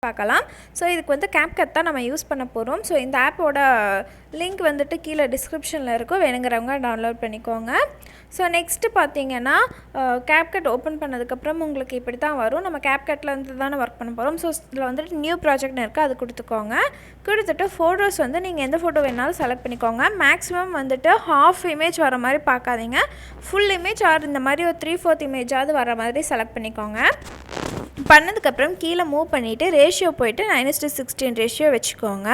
பார்க்கலாம். ஸோ இதுக்கு வந்து Capcut தான் நம்ம யூஸ் பண்ண போகிறோம். ஸோ இந்த ஆப்போட லிங்க் வந்துட்டு கீழே டிஸ்கிரிப்ஷனில் இருக்கும், வேணுங்கிறவங்க டவுன்லோட் பண்ணிக்கோங்க. ஸோ நெக்ஸ்ட்டு பார்த்தீங்கன்னா Capcut ஓப்பன் பண்ணதுக்கப்புறம் உங்களுக்கு இப்படி தான் வரும். நம்ம Capcutல வந்து தானே ஒர்க் பண்ண போகிறோம். ஸோ இதில் வந்துட்டு நியூ ப்ராஜெக்ட்னு இருக்குது, அது கொடுத்துக்கோங்க. கொடுத்துட்டு ஃபோட்டோஸ் வந்து நீங்கள் எந்த ஃபோட்டோ வேணாலும் செலக்ட் பண்ணிக்கோங்க. மேக்ஸிமம் வந்துட்டு ஹாஃப் இமேஜ் வர மாதிரி பார்க்காதீங்க, ஃபுல் இமேஜ் ஆர் இந்த மாதிரி ஒரு 3/4 இமேஜாவது வர மாதிரி செலக்ட் பண்ணிக்கோங்க. பண்ணதுக்கப்புறம் கீழே மூவ் பண்ணிவிட்டு ரேஷியோ போய்ட்டு 9:16 ரேஷியோ வச்சுக்கோங்க.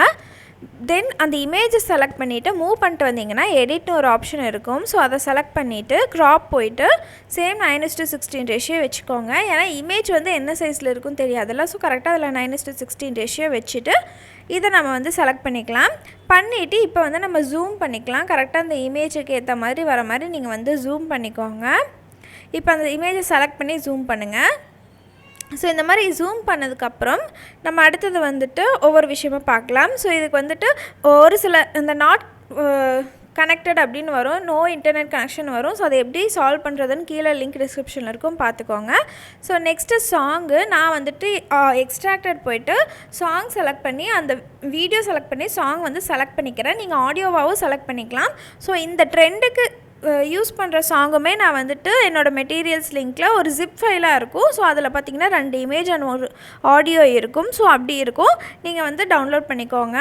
தென் அந்த இமேஜை செலக்ட் பண்ணிவிட்டு மூவ் பண்ணிட்டு வந்தீங்கன்னா எடிட்னு ஒரு ஆப்ஷன் இருக்கும். ஸோ அதை செலக்ட் பண்ணிவிட்டு க்ராப் போயிட்டு சேம் 9:16 ரேஷியோ வச்சுக்கோங்க. ஏன்னா இமேஜ் வந்து என்ன சைஸில் இருக்குன்னு தெரியாதுல்ல. ஸோ கரெக்டாக அதில் 9:16 ரேஷியோ வச்சுட்டு இதை நம்ம வந்து செலக்ட் பண்ணிக்கலாம். பண்ணிவிட்டு இப்போ வந்து நம்ம ஜூம் பண்ணிக்கலாம். கரெக்டாக அந்த இமேஜுக்கு ஏற்ற மாதிரி வர மாதிரி நீங்கள் வந்து ஜூம் பண்ணிக்கோங்க. இப்போ அந்த இமேஜை செலக்ட் பண்ணி ஜூம் பண்ணுங்கள். ஸோ இந்த மாதிரி ஜூம் பண்ணதுக்கப்புறம் நம்ம அடுத்தது வந்துட்டு ஒவ்வொரு விஷயமாக பார்க்கலாம். ஸோ இதுக்கு வந்துட்டு ஒரு சில இந்த நாட் கனெக்டட் அப்படின்னு வரும், நோ இன்டர்நெட் கனெக்ஷன் வரும். ஸோ அதை எப்படி சால்வ் பண்ணுறதுன்னு கீழே லிங்க் டிஸ்கிரிப்ஷனில் இருக்கும், பார்த்துக்கோங்க. ஸோ நெக்ஸ்ட்டு சாங்கு நான் வந்துட்டு எக்ஸ்ட்ராக்டட் போய்ட்டு சாங் செலக்ட் பண்ணி அந்த வீடியோ செலக்ட் பண்ணி சாங் வந்து செலக்ட் பண்ணிக்கிறேன். நீங்கள் ஆடியோவாகவும் செலக்ட் பண்ணிக்கலாம். ஸோ இந்த ட்ரெண்டுக்கு யூஸ் பண்ணுற சாங்குமே நான் வந்துட்டு என்னோடய மெட்டீரியல்ஸ் லிங்க்கில் ஒரு ஜிப் ஃபைலாக இருக்கும். ஸோ அதில் பார்த்திங்கன்னா 2 இமேஜ் அண்ட் ஒரு ஆடியோ இருக்கும். ஸோ அப்படி இருக்கும், நீங்கள் வந்து டவுன்லோட் பண்ணிக்கோங்க.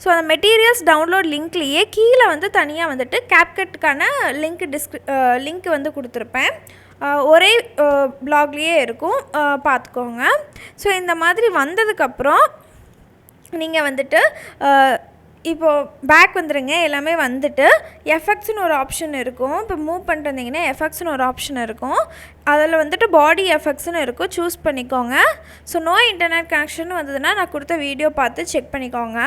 ஸோ அந்த மெட்டீரியல்ஸ் டவுன்லோட் லிங்க்லேயே கீழே வந்து தனியாக வந்துட்டு Capcutக்கான லிங்க் வந்து கொடுத்துருப்பேன், ஒரே ப்ளாக்லேயே இருக்கும், பார்த்துக்கோங்க. ஸோ இந்த மாதிரி வந்ததுக்கப்புறம் நீங்கள் வந்துட்டு இப்போது பேக் வந்துடுங்க. எல்லாமே வந்துட்டு எஃபெக்ட்ஸ்னு ஒரு ஆப்ஷன் இருக்கும். இப்போ மூவ் பண்ணிட்டு வந்தீங்கன்னா எஃபெக்ட்ஸ்னு ஒரு ஆப்ஷன் இருக்கும். அதில் வந்துட்டு பாடி எஃபெக்ட்ஸ்னு இருக்கும், சூஸ் பண்ணிக்கோங்க. ஸோ நோ இன்டர்நெட் கனெக்ஷன் வந்ததுன்னா நான் கொடுத்த வீடியோ பார்த்து செக் பண்ணிக்கோங்க.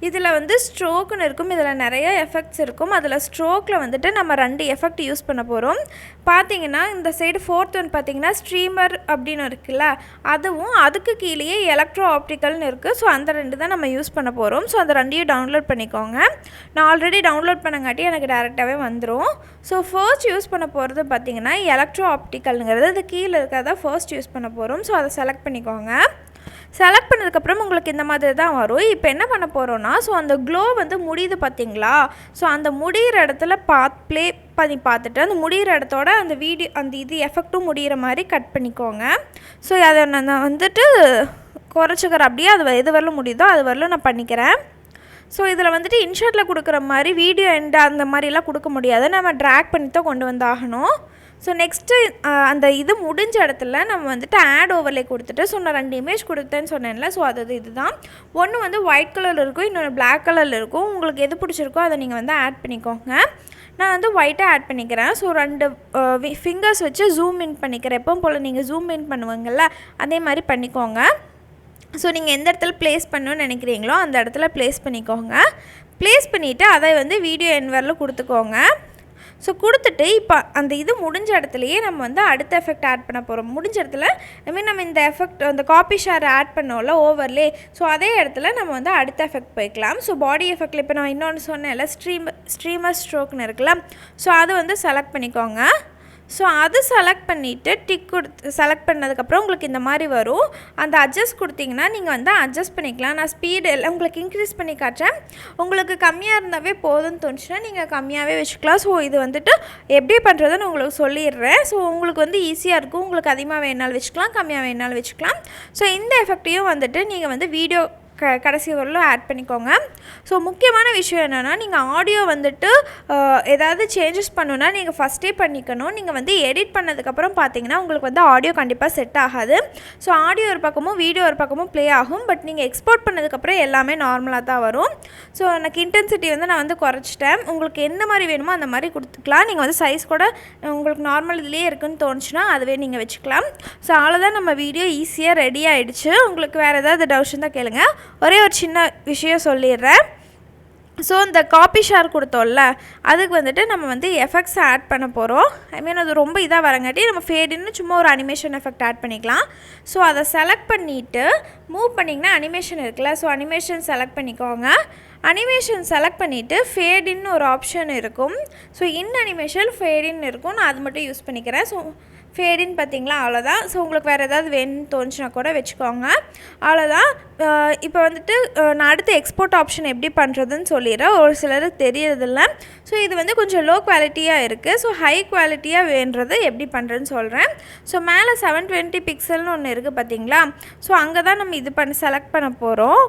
இதில் வந்து ஸ்ட்ரோக்குன்னு இருக்கும், இதில் நிறைய எஃபெக்ட்ஸ் இருக்கும். அதில் ஸ்ட்ரோக்கில் வந்துட்டு நம்ம 2 எஃபெக்ட் யூஸ் பண்ண போகிறோம். பார்த்தீங்கன்னா இந்த சைடு 4th ஒன் பார்த்தீங்கன்னா ஸ்ட்ரீமர் அப்படின்னு இருக்குல்ல, அதுவும் அதுக்கு கீழேயே எலக்ட்ரோ ஆப்டிக்கல்னு இருக்குது. ஸோ அந்த 2 தான் நம்ம யூஸ் பண்ண போகிறோம். ஸோ அந்த 2ஐயும் டவுன்லோட் பண்ணிக்கோங்க. நான் ஆல்ரெடி டவுன்லோட் பண்ணங்காட்டி எனக்கு டேரெக்டாகவே வந்துடும். ஸோ ஃபர்ஸ்ட் யூஸ் பண்ண போகிறது பார்த்திங்கன்னா எலக்ட்ரோ ஆப்டிக்கல்ங்கிறது அது கீழே இருக்கிறத ஃபர்ஸ்ட் யூஸ் பண்ண போகிறோம். ஸோ அதை செலக்ட் பண்ணிக்கோங்க. செலக்ட் பண்ணதுக்கப்புறம் உங்களுக்கு இந்த மாதிரி தான் வரும். இப்போ என்ன பண்ண போகிறோன்னா, ஸோ அந்த க்ளோ வந்து முடியுது பார்த்தீங்களா, ஸோ அந்த முடிகிற இடத்துல ப்ளே பண்ணி பார்த்துட்டு அந்த முடிகிற இடத்தோட அந்த வீடியோ அந்த இது எஃபெக்ட்டும் முடிகிற மாதிரி கட் பண்ணிக்கோங்க. ஸோ அதை நான் வந்துட்டு குறைச்சிக்கிறேன், அப்படியே அது எது வரலும் முடியுதோ அது வரலும் நான் பண்ணிக்கிறேன். ஸோ இதில் வந்துட்டு இன்ஷாட்டில் கொடுக்குற மாதிரி வீடியோ எண்ட் அந்த மாதிரிலாம் கொடுக்க முடியாது, நம்ம ட்ராக் பண்ணி தான் கொண்டு வந்தாகணும். ஸோ நெக்ஸ்ட்டு அந்த இது முடிஞ்ச இடத்துல நம்ம வந்துட்டு ஆட் ஓவர்லே கொடுத்துட்டு, ஸோ நான் 2 இமேஜ் கொடுத்தேன்னு சொன்னேன்ல, ஸோ அது இதுதான். ஒன்று வந்து ஒயிட் கலரில் இருக்கும், இன்னொன்று பிளாக் கலரில் இருக்கும். உங்களுக்கு எது பிடிச்சிருக்கோ அதை நீங்கள் வந்து ஆட் பண்ணிக்கோங்க. நான் வந்து ஒயிட்டாக ஆட் பண்ணிக்கிறேன். ஸோ 2 ஃபிங்கர்ஸ் வச்சு ஜூம் இன் பண்ணிக்கிறேன். எப்பவும் போல் நீங்கள் ஜூம் இன் பண்ணுவீங்கள்ல, அதே மாதிரி பண்ணிக்கோங்க. ஸோ நீங்கள் எந்த இடத்துல ப்ளேஸ் பண்ணணும்னு நினைக்கிறீங்களோ அந்த இடத்துல ப்ளேஸ் பண்ணிக்கோங்க. ப்ளேஸ் பண்ணிவிட்டு அதை வந்து வீடியோ என்வரில் கொடுத்துக்கோங்க. ஸோ கொடுத்துட்டு இப்போ அந்த இது முடிஞ்ச இடத்துலையே நம்ம வந்து அடுத்த எஃபெக்ட் ஆட் பண்ண போகிறோம். முடிஞ்ச இடத்துல ஐமீன் நம்ம இந்த எஃபெக்ட் அந்த காப்பி ஷேர் ஆட் பண்ணோம்ல ஓவர்லே, ஸோ அதே இடத்துல நம்ம வந்து அடுத்த எஃபெக்ட் போய்க்கலாம். ஸோ பாடி எஃபெக்டில் இப்போ நான் இன்னொன்று சொன்னேன்ல ஸ்ட்ரீமர் ஸ்ட்ரோக்னு இருக்குல்ல, ஸோ அது வந்து செலக்ட் பண்ணிக்கோங்க. ஸோ அது செலக்ட் பண்ணிவிட்டு டிக் செலக்ட் பண்ணதுக்கப்புறம் உங்களுக்கு இந்த மாதிரி வரும். அந்த அட்ஜஸ்ட் கொடுத்தீங்கன்னா நீங்கள் வந்து அட்ஜஸ்ட் பண்ணிக்கலாம். நான் ஸ்பீடு எல்லாம் உங்களுக்கு இன்க்ரீஸ் பண்ணி காட்டுறேன். உங்களுக்கு கம்மியாக இருந்தாவே போதும்னு தோணுச்சுன்னா நீங்கள் கம்மியாகவே வச்சுக்கலாம். ஸோ இது வந்துட்டு எப்படி பண்ணுறதுன்னு உங்களுக்கு சொல்லிடுறேன். ஸோ உங்களுக்கு வந்து ஈஸியாக இருக்கும். உங்களுக்கு அதிகமாக வேணாலும் வச்சுக்கலாம், கம்மியாக வேணாலும் வச்சுக்கலாம். ஸோ இந்த எஃபெக்டையும் வந்துட்டு நீங்கள் வந்து வீடியோ கடைசி வரலும் ஆட் பண்ணிக்கோங்க. ஸோ முக்கியமான விஷயம் என்னென்னா, நீங்கள் ஆடியோ வந்துட்டு ஏதாவது சேஞ்சஸ் பண்ணணுன்னா நீங்கள் ஃபஸ்ட்டே பண்ணிக்கணும். நீங்கள் வந்து எடிட் பண்ணதுக்கப்புறம் பார்த்தீங்கன்னா உங்களுக்கு வந்து ஆடியோ கண்டிப்பாக செட் ஆகாது. ஸோ ஆடியோ ஒரு பக்கமும் வீடியோ ஒரு பக்கமும் ப்ளே ஆகும். பட் நீங்கள் எக்ஸ்போர்ட் பண்ணதுக்கப்புறம் எல்லாமே நார்மலாக தான் வரும். ஸோ எனக்கு இன்டென்சிட்டி வந்து நான் வந்து குறைச்சிட்டேன். உங்களுக்கு எந்த மாதிரி வேணுமோ அந்த மாதிரி கொடுத்துக்கலாம். நீங்கள் வந்து சைஸ் கூட உங்களுக்கு நார்மல் இதுலேயே இருக்குதுன்னு தோணுச்சுன்னா அதுவே நீங்கள் வச்சுக்கலாம். ஸோ அவ்வளோதான், நம்ம வீடியோ ஈஸியாக ரெடி ஆகிடுச்சு. உங்களுக்கு வேறு ஏதாவது டவுட்ஸ் தான் கேளுங்க. ஒரே ஒரு சின்ன விஷயம் சொல்லிடுறேன். ஸோ இந்த காப்பி ஷேர் கொடுத்தோம்ல, அதுக்கு வந்துட்டு நம்ம வந்து எஃபெக்ட்ஸ் ஆட் பண்ண போகிறோம். ஐ மீன் அது ரொம்ப இதாக வரங்காட்டி நம்ம ஃபேடின்னு சும்மா ஒரு அனிமேஷன் எஃபெக்ட் ஆட் பண்ணிக்கலாம். ஸோ அதை செலக்ட் பண்ணிவிட்டு மூவ் பண்ணிங்கன்னா அனிமேஷன் இருக்குல்ல, ஸோ அனிமேஷன் செலக்ட் பண்ணிக்கோங்க. அனிமேஷன் செலக்ட் பண்ணிவிட்டு ஃபேடின்னு ஒரு ஆப்ஷன் இருக்கும். ஸோ இன் அனிமேஷன் ஃபேடின்னு இருக்கும், நான் அது மட்டும் யூஸ் பண்ணிக்கிறேன். ஸோ ஃபேடின்னு பார்த்தீங்களா, அவ்வளோதான். ஸோ உங்களுக்கு வேறு ஏதாவது வேணும்னு தோணுச்சுன்னா கூட வச்சுக்கோங்க. அவ்வளோதான். இப்போ வந்துட்டு நான் அடுத்து எக்ஸ்போர்ட் ஆப்ஷன் எப்படி பண்ணுறதுன்னு சொல்லிடுறேன். ஒரு சிலருக்கு தெரியறதில்ல. ஸோ இது வந்து கொஞ்சம் லோ குவாலிட்டியாக இருக்குது. ஸோ ஹை குவாலிட்டியாக வேணுறது எப்படி பண்ணுறதுன்னு சொல்கிறேன். ஸோ மேலே 720 பிக்சல்னு ஒன்று இருக்குது பார்த்தீங்களா. ஸோ அங்கே தான் நம்ம இது செலக்ட் பண்ண போகிறோம்.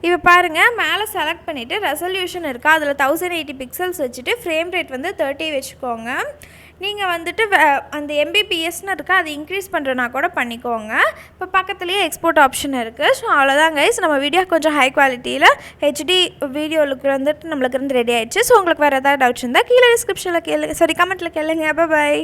இப்போ பாருங்கள், மேலே செலக்ட் பண்ணிவிட்டு ரெசல்யூஷன் இருக்கா, அதில் 1080 பிக்சல்ஸ் வச்சுட்டு ஃப்ரேம் ரேட் வந்து 30 வச்சுக்கோங்க. நீங்கள் வந்துட்டு அந்த எம்பிபிஎஸ்னு இருக்கா, அது இன்க்ரீஸ் பண்ணுறனா கூட பண்ணிக்கோங்க. இப்போ பக்கத்துலேயே எக்ஸ்போர்ட் ஆப்ஷன் இருக்குது. ஸோ அவ்வளோதான் கைஸ், நம்ம வீடியோ கொஞ்சம் ஹை குவாலிட்டியில் ஹெச்டி வீடியோவுக்கு வந்துட்டு நம்மளுக்கு ரெடி ஆகிடுச்சு. ஸோ உங்களுக்கு வேறு ஏதாவது டவுட்ஸ் இருந்தால் கீழே டிஸ்கிரிப்ஷனில் கமெண்ட்டில் கேளுங்க. பை.